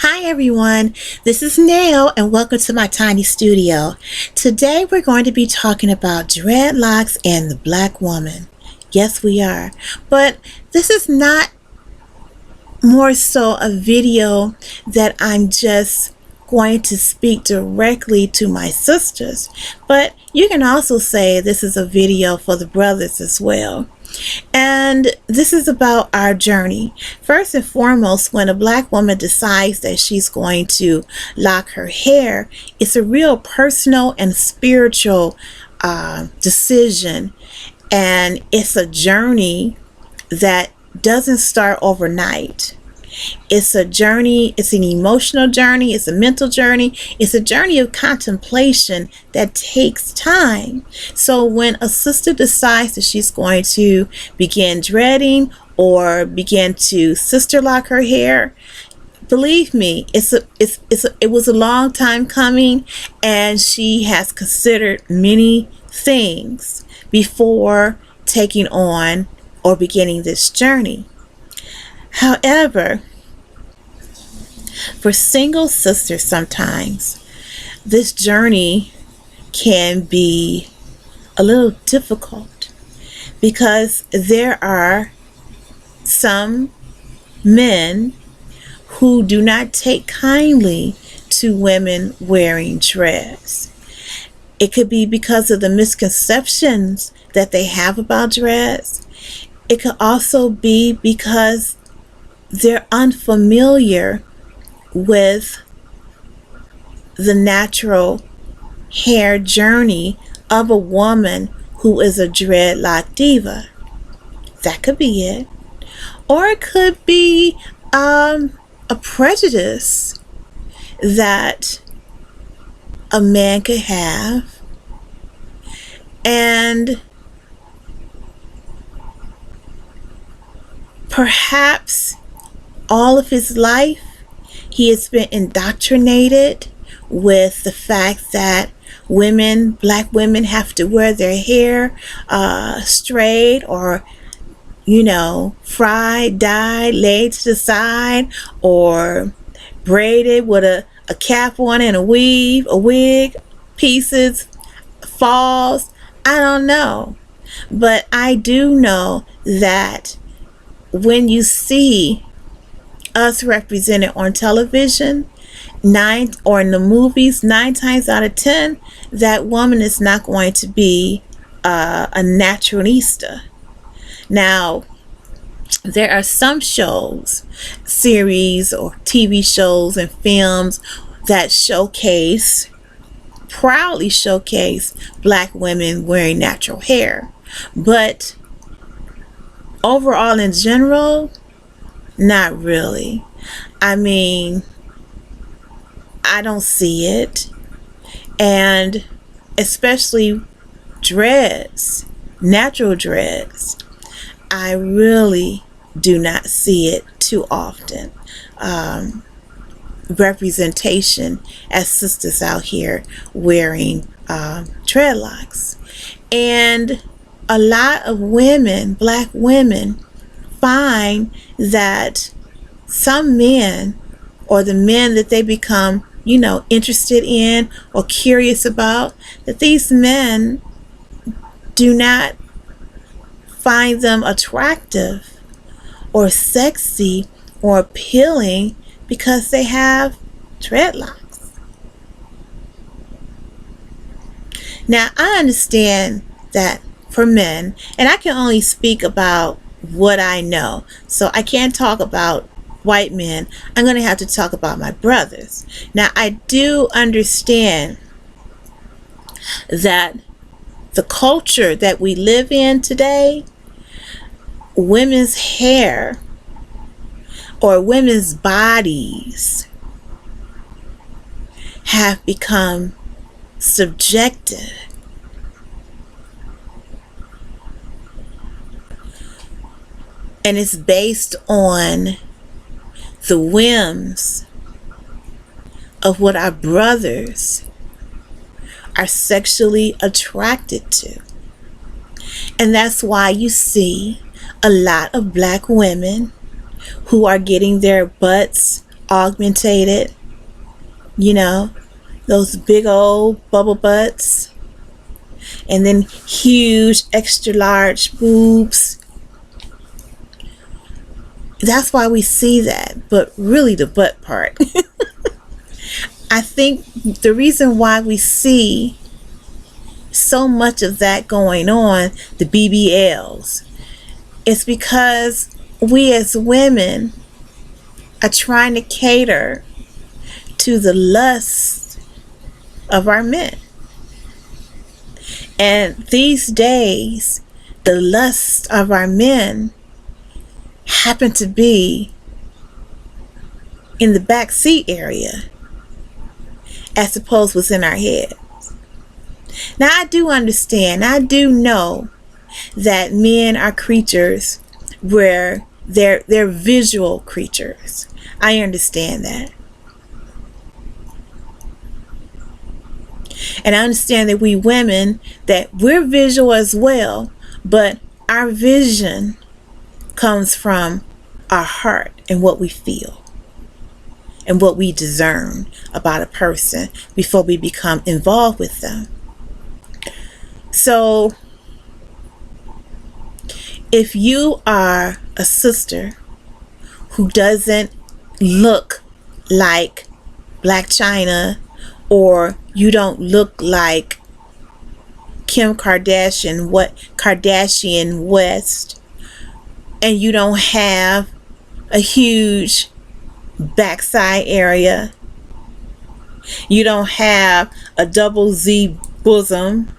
Hi everyone, this is Nail and welcome to my tiny studio. Today we're going to be talking about dreadlocks and the black woman. Yes, we are. But this is not more so a video that I'm just going to speak directly to my sisters, but you can also say this is a video for the brothers as well. And this is about our journey. First and foremost, when a black woman decides that she's going to lock her hair, it's a real personal and spiritual decision. And it's a journey that doesn't start overnight. It's a journey, it's an emotional journey, it's a mental journey, it's a journey of contemplation that takes time. So when a sister decides that she's going to begin dreading or begin to sister lock her hair, believe me, it was a long time coming, and she has considered many things before taking on or beginning this journey. However, for single sisters, sometimes this journey can be a little difficult because there are some men who do not take kindly to women wearing dreads. It could be because of the misconceptions that they have about dreads. It could also be because they're unfamiliar with the natural hair journey of a woman who is a dreadlock diva. That could be it. Or it could be a prejudice that a man could have, and perhaps all of his life he has been indoctrinated with the fact that black women have to wear their hair straight, or fried, dyed, laid to the side, or braided with a cap on and a wig, pieces, falls. I don't know, but I do know that when you see us represented on television, or in the movies, 9 times out of 10, that woman is not going to be a naturalista. Now, there are some shows, series, or TV shows and films that proudly showcase black women wearing natural hair. But overall, in general, not really. I mean, I don't see it. And especially dreads, natural dreads, I really do not see it too often. Representation as sisters out here wearing dreadlocks. And a lot of women, black women, find that some men, or the men that they become interested in or curious about, that these men do not find them attractive or sexy or appealing because they have dreadlocks. Now, I understand that for men, and I can only speak about what I know, so I can't talk about white men. I'm going to have to talk about my brothers. Now, I do understand that the culture that we live in today, women's hair or women's bodies have become subjective. And it's based on the whims of what our brothers are sexually attracted to. And that's why you see a lot of black women who are getting their butts augmented, you know, those big old bubble butts, and then huge extra large boobs. That's why we see that, but really the butt part. I think the reason why we see so much of that going on, the BBLs, is because we as women are trying to cater to the lust of our men. And these days, the lust of our men happen to be in the back seat area as opposed to what's in our head. Now, I do understand, I do know that men are creatures where they're visual creatures. I understand that. And I understand that we women, that we're visual as well, but our vision comes from our heart and what we feel and what we discern about a person before we become involved with them. So if you are a sister who doesn't look like Black China, or you don't look like Kim Kardashian, Kardashian West, and you don't have a huge backside area, you don't have a double Z bosom,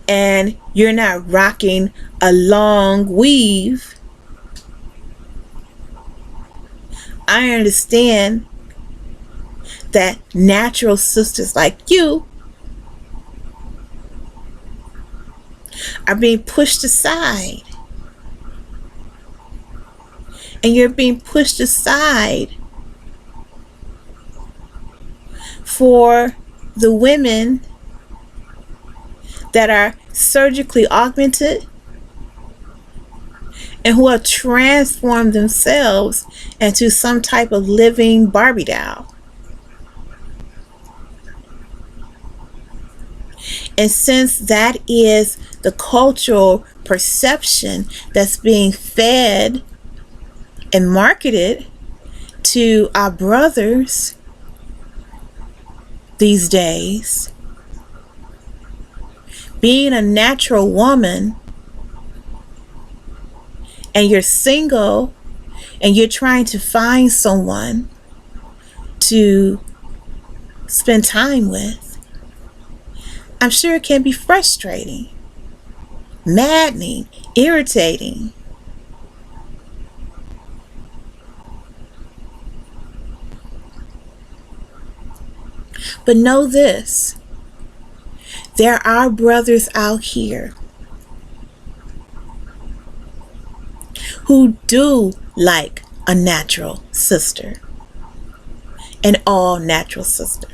and you're not rocking a long weave, I understand that natural sisters like you are being pushed aside. And you're being pushed aside for the women that are surgically augmented and who have transformed themselves into some type of living Barbie doll. And since that is the cultural perception that's being fed and marketed to our brothers these days, being a natural woman and you're single and you're trying to find someone to spend time with, I'm sure it can be frustrating, maddening, irritating. But know this, there are brothers out here who do like a natural sister, an all natural sister.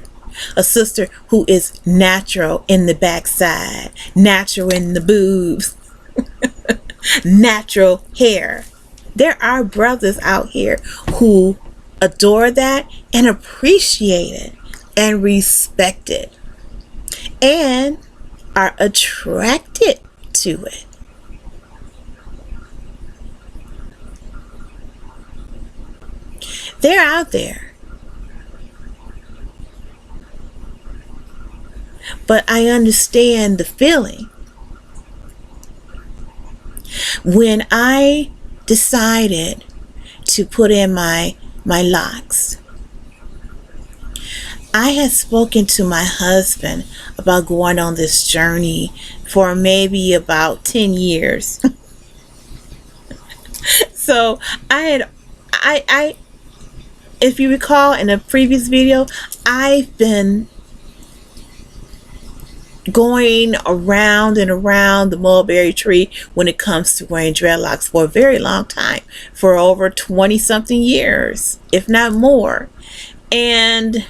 A sister who is natural in the backside, natural in the boobs, natural hair. There are brothers out here who adore that and appreciate it and respect it and are attracted to it. They're out there. But I understand the feeling. When I decided to put in my locks, I had spoken to my husband about going on this journey for maybe about 10 years. So I if you recall in a previous video, I've been going around and around the mulberry tree when it comes to wearing dreadlocks for a very long time, for over 20 something years, if not more. And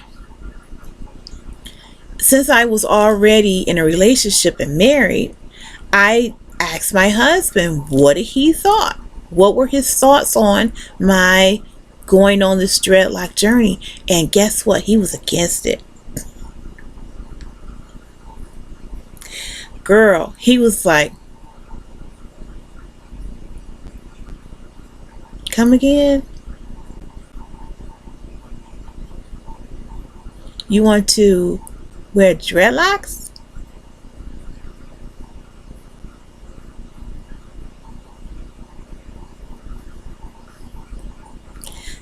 since I was already in a relationship and married, I asked my husband what he thought. What were his thoughts on my going on this dreadlock journey. And guess what? He was against it. Girl, he was like, come again? You want to wear dreadlocks?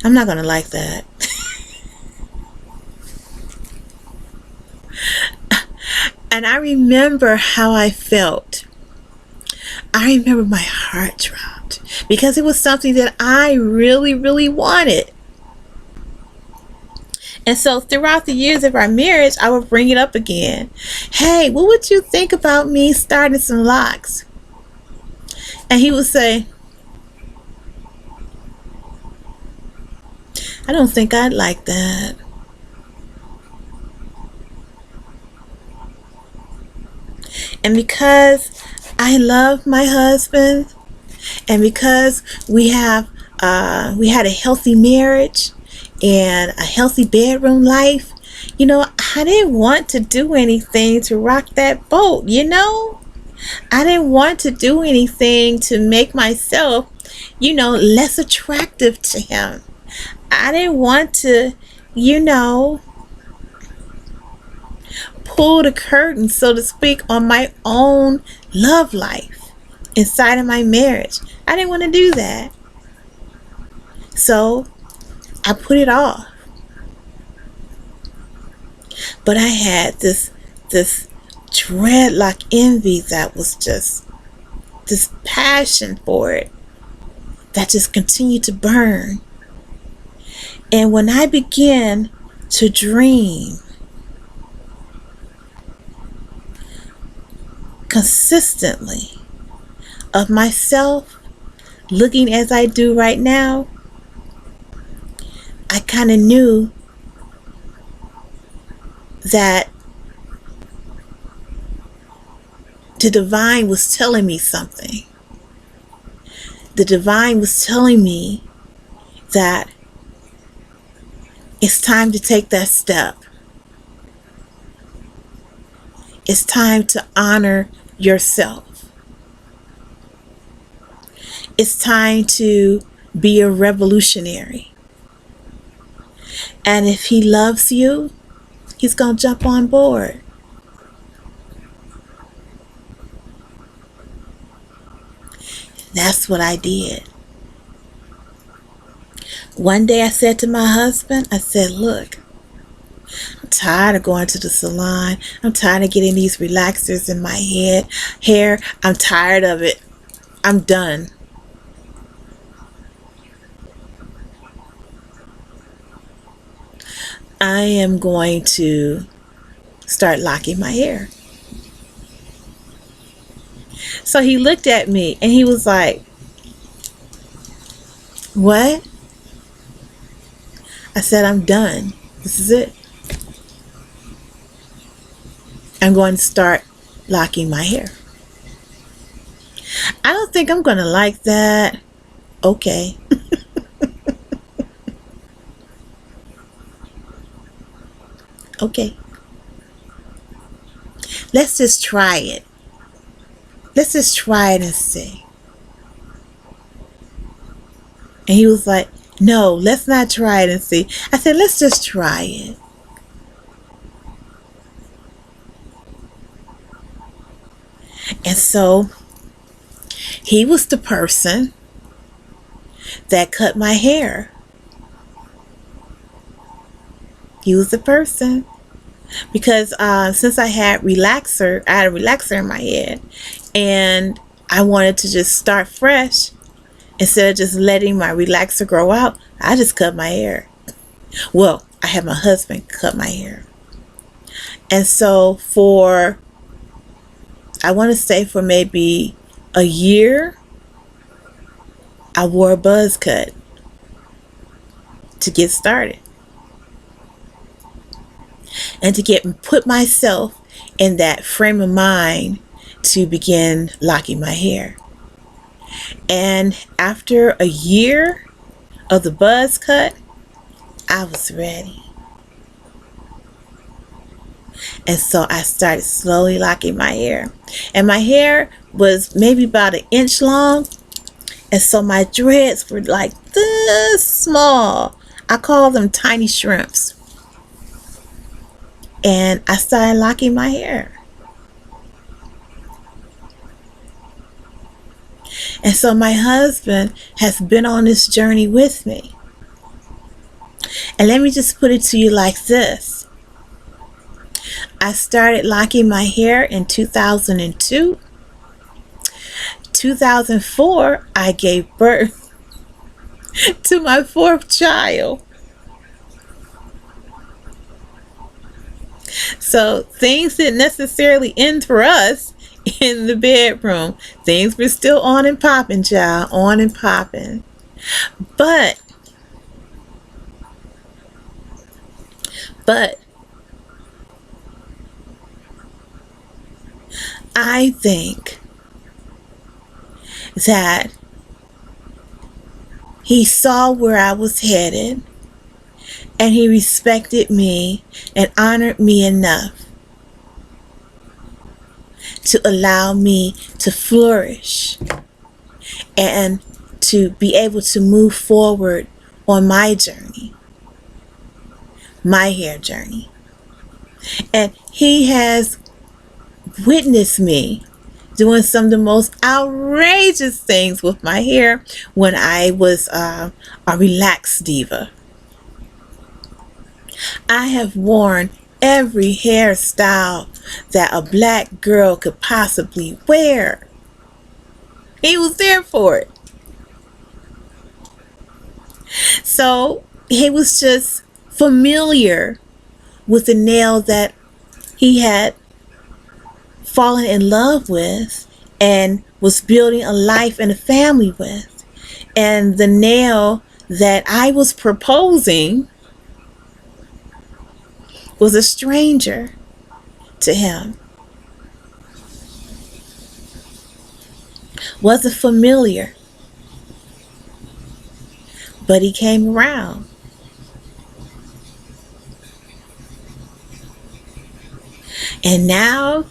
I'm not gonna like that. And I remember how I felt. I remember my heart dropped because it was something that I really, really wanted. And so throughout the years of our marriage, I would bring it up again. Hey, what would you think about me starting some locks? And he would say, I don't think I'd like that. And because I love my husband, and because we had a healthy marriage and a healthy bedroom life, you know, I didn't want to do anything to rock that boat, you know? I didn't want to do anything to make myself, you know, less attractive to him. I didn't want to, you know, pull the curtain, so to speak, on my own love life inside of my marriage. I didn't want to do that. So I put it off. But I had this dreadlock envy that was just this passion for it that just continued to burn. And when I began to dream consistently of myself looking as I do right now, I kind of knew that the divine was telling me something. The divine was telling me that it's time to take that step. It's time to honor yourself. It's time to be a revolutionary. And if he loves you, he's going to jump on board. That's what I did. One day I said to my husband, I said, look, I'm tired of going to the salon. I'm tired of getting these relaxers in my hair. I'm tired of it. I'm done. I am going to start locking my hair. So he looked at me and he was like, what? I said, I'm done. This is it. I'm going to start locking my hair. I don't think I'm going to like that. Okay. Okay. Let's just try it. Let's just try it and see. And he was like, no, let's not try it and see. I said, let's just try it. And so he was the person that cut my hair. He was the person. Because since I had a relaxer in my head, and I wanted to just start fresh, instead of just letting my relaxer grow out, I just cut my hair. Well, I had my husband cut my hair. And so I want to say for maybe a year, I wore a buzz cut to get started. And to put myself in that frame of mind to begin locking my hair. And after a year of the buzz cut, I was ready. And so I started slowly locking my hair. And my hair was maybe about an inch long. And so my dreads were like this small. I call them tiny shrimps. And I started locking my hair. And so my husband has been on this journey with me. And let me just put it to you like this. I started locking my hair in 2002. 2004, I gave birth to my 4th child. So things didn't necessarily end for us in the bedroom. Things were still on and popping, child, on and popping. But I think that he saw where I was headed, and he respected me and honored me enough to allow me to flourish and to be able to move forward on my journey, my hair journey. And he has witnessed me doing some of the most outrageous things with my hair when I was a relaxed diva. I have worn every hairstyle that a black girl could possibly wear. He was there for it. So he was just familiar with the nail that he had fallen in love with and was building a life and a family with. And the nail that I was proposing was a stranger to him. Wasn't familiar. But he came around. And now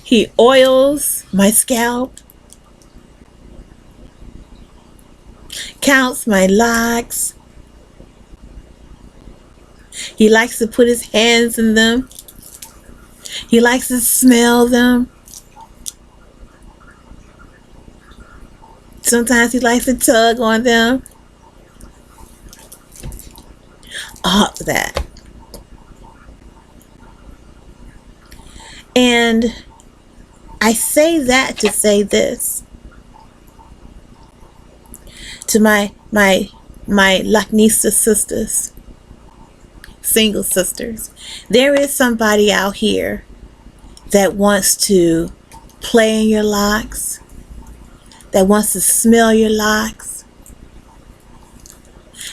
he oils my scalp, counts my locks. He likes to put his hands in them. He likes to smell them. Sometimes he likes to tug on them. All of that. And I say that to say this to my Locknista sisters, single sisters. There is somebody out here that wants to play in your locks, that wants to smell your locks,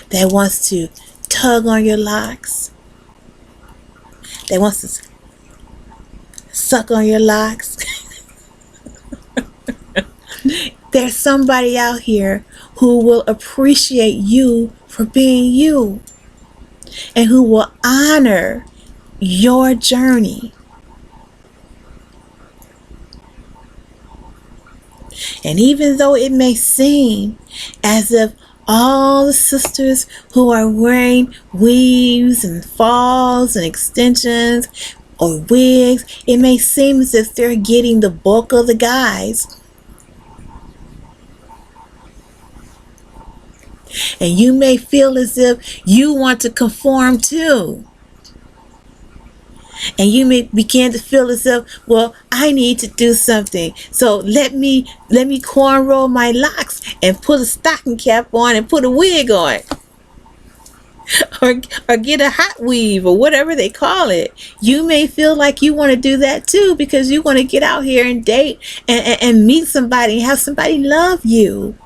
that wants to tug on your locks, that wants to suck on your locks. There's somebody out here who will appreciate you for being you and who will honor your journey. And even though it may seem as if all the sisters who are wearing weaves and falls and extensions or wigs, it may seem as if they're getting the bulk of the guys. And you may feel as if you want to conform too. And you may begin to feel as if, well, I need to do something. So let me cornrow my locks and put a stocking cap on and put a wig on. Or get a hot weave or whatever they call it. You may feel like you want to do that too because you want to get out here and date and meet somebody and have somebody love you.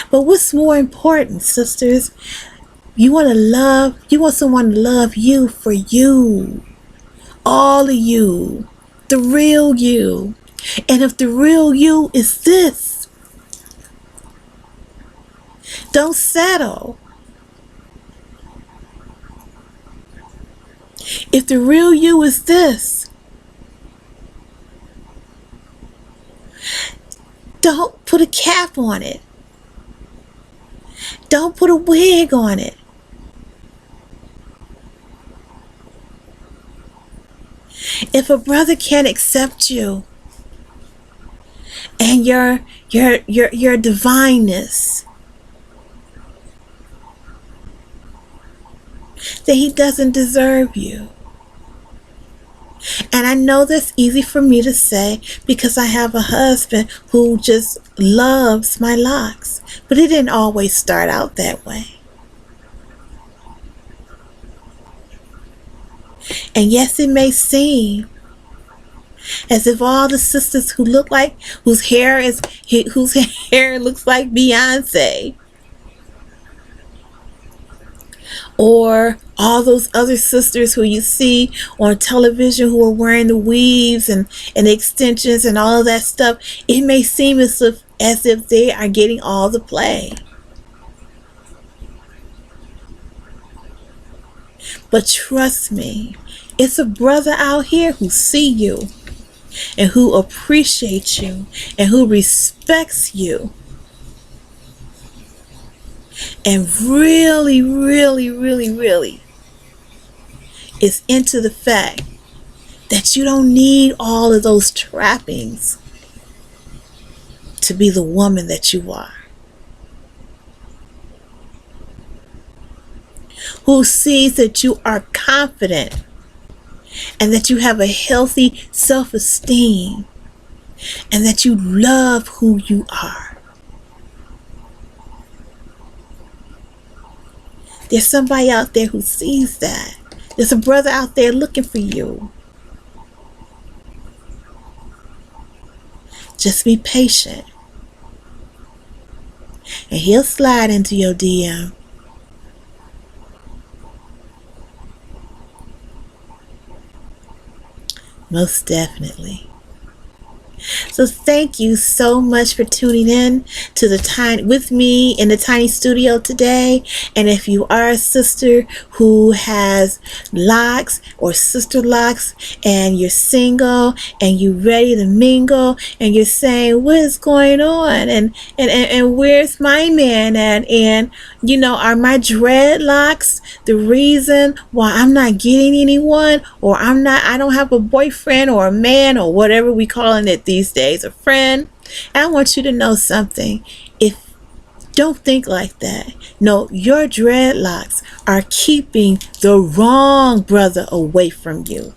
But what's more important, sisters? You want someone to love you for you. All of you. The real you. And if the real you is this, Don't settle. If the real you is this, don't put a cap on it. Don't put a wig on it. If a brother can't accept you and your divineness, then he doesn't deserve you. And I know that's easy for me to say because I have a husband who just loves my locks. But it didn't always start out that way. And yes, it may seem as if all the sisters who look like, whose hair looks like Beyonce, or all those other sisters who you see on television who are wearing the weaves and extensions and all of that stuff, it may seem as if they are getting all the play. But trust me, it's a brother out here who see you and who appreciates you and who respects you and really, really, really, really is into the fact that you don't need all of those trappings to be the woman that you are. Who sees that you are confident and that you have a healthy self-esteem and that you love who you are. There's somebody out there who sees that. There's a brother out there looking for you. Just be patient. And he'll slide into your DM. Most definitely. So thank you so much for tuning in to with me in the tiny studio today. And if you are a sister who has locks or sister locks and you're single and you're ready to mingle and you're saying, what is going on? And where's my man at? And you know, are my dreadlocks the reason why I'm not getting anyone, or I don't have a boyfriend or a man or whatever we calling it these days, a friend? And I want you to know something. Don't think like that. No, your dreadlocks are keeping the wrong brother away from you.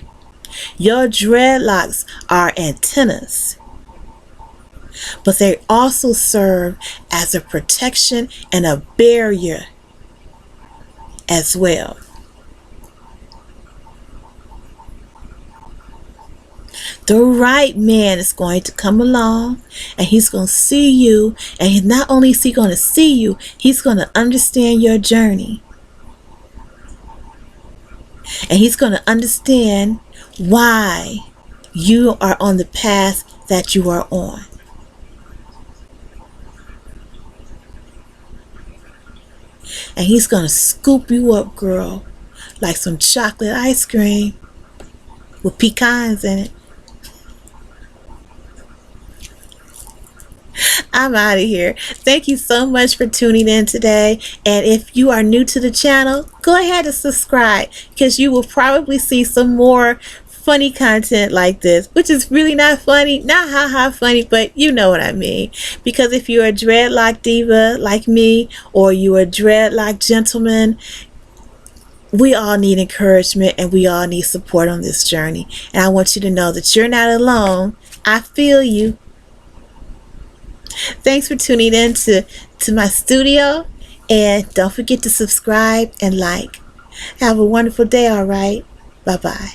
Your dreadlocks are antennas, but they also serve as a protection and a barrier as well. The right man is going to come along and he's going to see you, and not only is he going to see you, he's going to understand your journey. And he's going to understand why you are on the path that you are on. And he's going to scoop you up, girl, like some chocolate ice cream with pecans in it. I'm out of here. Thank you so much for tuning in today. And if you are new to the channel, go ahead and subscribe, because you will probably see some more funny content like this, which is really not funny, not ha-ha funny, but you know what I mean. Because if you're a dreadlock diva like me, or you're a dreadlock gentleman, we all need encouragement and we all need support on this journey. And I want you to know that you're not alone. I feel you. Thanks for tuning in to my studio, and don't forget to subscribe and like. Have a wonderful day, all right? Bye-bye.